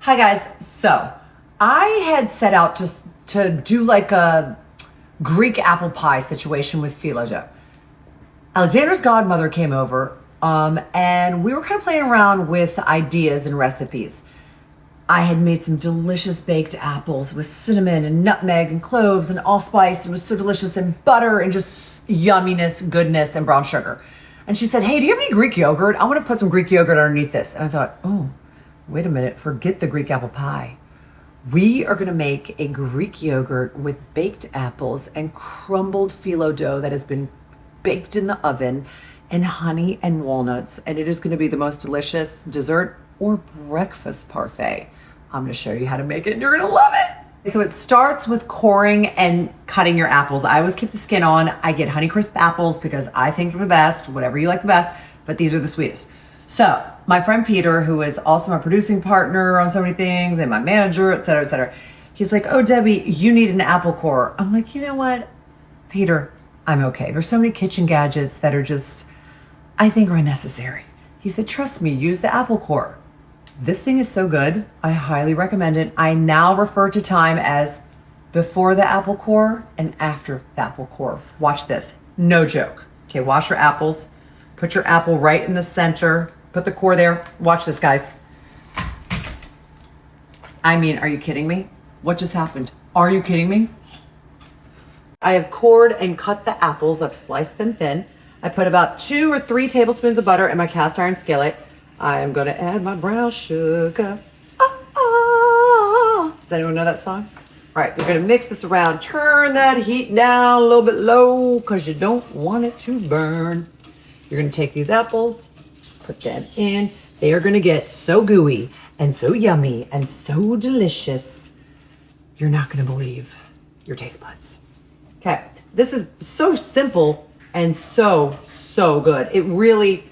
Hi guys, so I had set out to do like a Greek apple pie situation with Phyllo dough. Alexander's godmother came over and we were kind of playing around with ideas and recipes. I had made some delicious baked apples with cinnamon and nutmeg and cloves and allspice. It was so delicious, and butter and just yumminess, goodness, and brown sugar. And she said, hey, do you have any Greek yogurt? I want to put some Greek yogurt underneath this. And I thought, oh, wait a minute, forget the Greek apple pie. We are gonna make a Greek yogurt with baked apples and crumbled phyllo dough that has been baked in the oven, and honey and walnuts. And it is gonna be the most delicious dessert or breakfast parfait. I'm gonna show you how to make it and you're gonna love it. So it starts with coring and cutting your apples. I always keep the skin on. I get Honeycrisp apples because I think they're the best, whatever you like the best, but these are the sweetest. So my friend Peter, who is also my producing partner on so many things and my manager, et cetera, he's like, oh, Debbie, you need an apple core. I'm like, you know what, Peter, I'm okay. There's so many kitchen gadgets that are just, I think are unnecessary. He said, trust me, use the apple core. This thing is so good. I highly recommend it. I now refer to time as before the apple core and after the apple core. Watch this, no joke. Okay, wash your apples. Put your apple right in the center. Put the core there. Watch this, guys. I mean, are you kidding me? What just happened? Are you kidding me? I have cored and cut the apples. I've sliced them thin. I put about 2 or 3 tablespoons of butter in my cast iron skillet. I am going to add my brown sugar. Does anyone know that song? All right, we're going to mix this around. Turn that heat down a little bit low because you don't want it to burn. You're gonna take these apples, put them in. They are gonna get so gooey and so yummy and so delicious. You're not gonna believe your taste buds. Okay, this is so simple and so good. It really,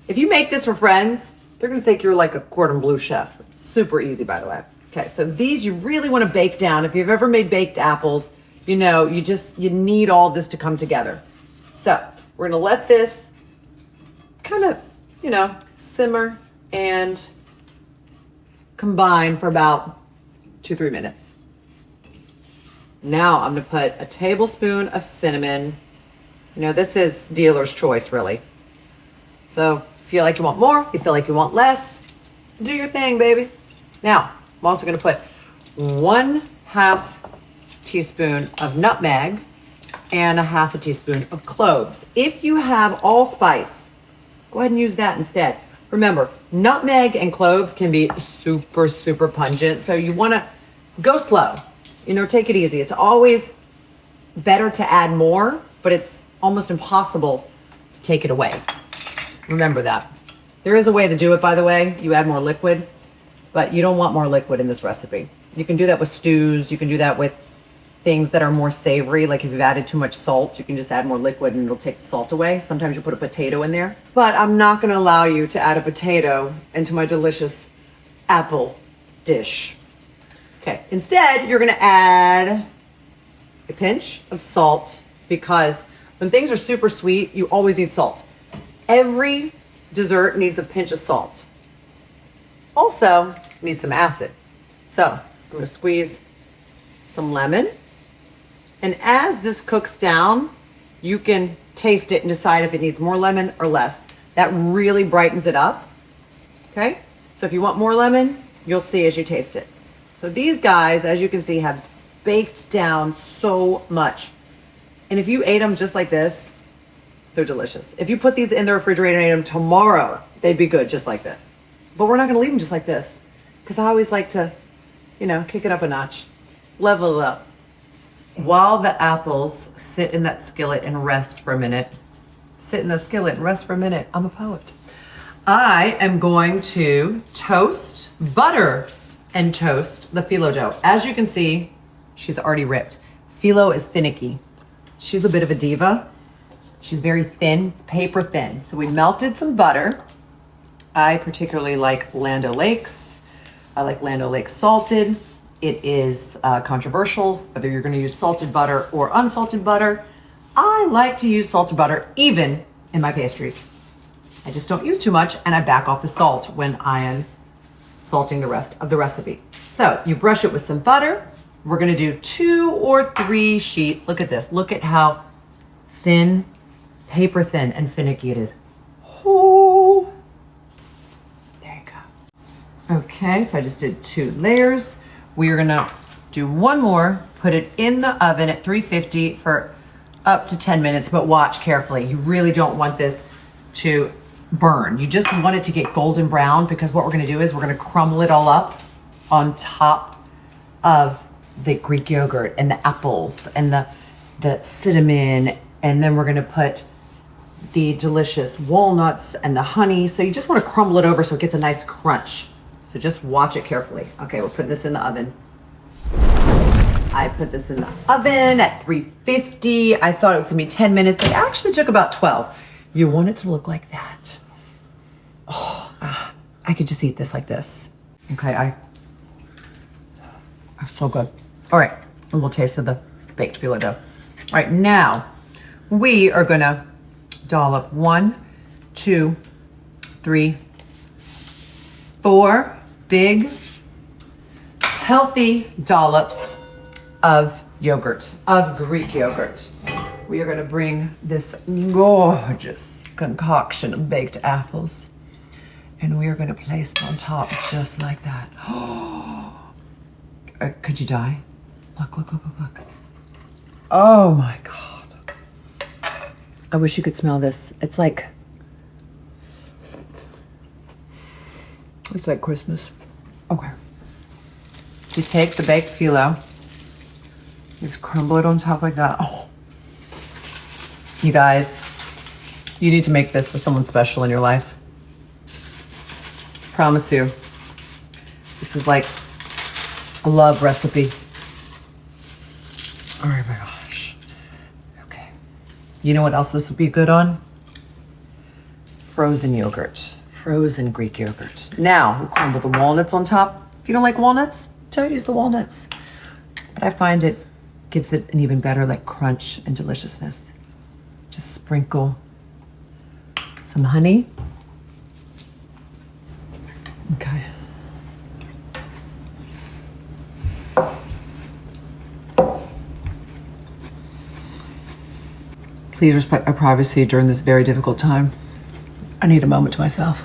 if you make this for friends, they're gonna think you're like a cordon bleu chef. It's super easy, by the way. Okay, so these you really wanna bake down. If you've ever made baked apples, you know, you need all this to come together. So we're gonna let this kind of, you know, simmer and combine for about 2-3 minutes. Now I'm gonna put a tablespoon of cinnamon. You know, this is dealer's choice, really. So if you feel like you want more, you feel like you want less, do your thing, baby. Now, I'm also gonna put 1/2 teaspoon of nutmeg and 1/2 teaspoon of cloves. If you have allspice, go ahead and use that instead. Remember, nutmeg and cloves can be super pungent, so you wanna go slow. You know, take it easy. It's always better to add more, but it's almost impossible to take it away. Remember that. There is a way to do it, by the way. You add more liquid, but you don't want more liquid in this recipe. You can do that with stews. You can do that with things that are more savory, like if you've added too much salt, you can just add more liquid and it'll take the salt away. Sometimes you put a potato in there, but I'm not gonna allow you to add a potato into my delicious apple dish. Okay, instead, you're gonna add a pinch of salt because when things are super sweet, you always need salt. Every dessert needs a pinch of salt. Also, need some acid. So, I'm gonna squeeze some lemon. And as this cooks down, you can taste it and decide if it needs more lemon or less. That really brightens it up, okay? So if you want more lemon, you'll see as you taste it. So these guys, as you can see, have baked down so much. And if you ate them just like this, they're delicious. If you put these in the refrigerator and ate them tomorrow, they'd be good just like this. But we're not gonna leave them just like this because I always like to, you know, kick it up a notch, level it up. While the apples sit in that skillet and rest for a minute, I'm a poet. I am going to butter and toast the phyllo dough. As you can see, she's already ripped. Phyllo is finicky. She's a bit of a diva. She's very thin, it's paper thin. So we melted some butter. I particularly like Land O'Lakes. I like Land O'Lakes salted. It is controversial whether you're going to use salted butter or unsalted butter. I like to use salted butter even in my pastries. I just don't use too much and I back off the salt when I am salting the rest of the recipe. So you brush it with some butter. We're gonna do 2 or 3 sheets. Look at this. Look at how thin, paper thin and finicky it is. Oh, there you go. Okay, so I just did 2 layers. We are gonna do one more, put it in the oven at 350 for up to 10 minutes, but watch carefully. You really don't want this to burn. You just want it to get golden brown, because what we're gonna do is we're gonna crumble it all up on top of the Greek yogurt and the apples and the cinnamon, and then we're gonna put the delicious walnuts and the honey. So you just wanna crumble it over so it gets a nice crunch. So just watch it carefully. Okay, we'll put this in the oven. I put this in the oven at 350. I thought it was gonna be 10 minutes. It actually took about 12. You want it to look like that. Oh, I could just eat this like this. Okay, so good. All right, a little taste of the baked phyllo dough. All right, now we are gonna dollop 1, 2, 3, 4 big, healthy dollops of yogurt, of Greek yogurt. We are gonna bring this gorgeous concoction of baked apples, and we are gonna place it on top just like that. Could you die? Look, look, look, look, look. Oh my God. I wish you could smell this. It's like Christmas. Okay. You take the baked phyllo, just crumble it on top like that. Oh. You guys, you need to make this for someone special in your life. Promise you. This is like a love recipe. Oh my gosh. Okay. You know what else this would be good on? Frozen yogurt. Frozen Greek yogurt. Now, we crumble the walnuts on top. If you don't like walnuts, don't use the walnuts. But I find it gives it an even better like crunch and deliciousness. Just sprinkle some honey. Okay. Please respect my privacy during this very difficult time. I need a moment to myself.